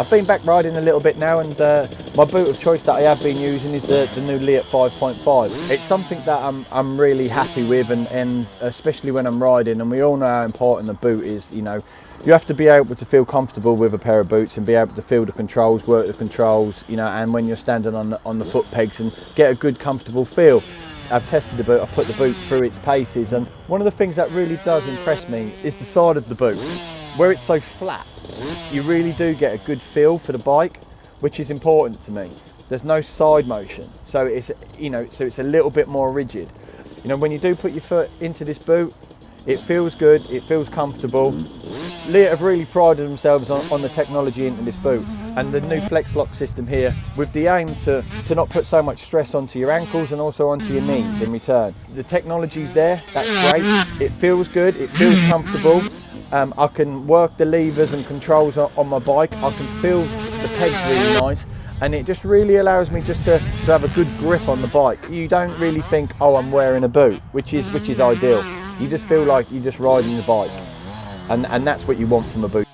I've been back riding a little bit now, and my boot of choice that I have been using is the new Leatt 5.5. It's something that I'm really happy with, and especially when I'm riding, and we all know how important the boot is. You know, you have to be able to feel comfortable with a pair of boots and be able to feel the controls, work the controls, you know, and when you're standing on the foot pegs, and get a good comfortable feel. I've tested the boot, I've put the boot through its paces, and one of the things that really does impress me is the side of the boot. Where it's so flat, you really do get a good feel for the bike, which is important to me. There's no side motion, so it's, you know, so it's a little bit more rigid. You know, when you do put your foot into this boot, it feels good, it feels comfortable. Leatt have really prided themselves on the technology into this boot, and the new FlexLock system here, with the aim to not put so much stress onto your ankles and also onto your knees in return. The technology's there, that's great. It feels good, it feels comfortable. I can work the levers and controls on my bike. I can feel the pegs really nice, and it just really allows me just to have a good grip on the bike. You don't really think, oh, I'm wearing a boot, which is ideal. You just feel like you're just riding the bike, and that's what you want from a boot.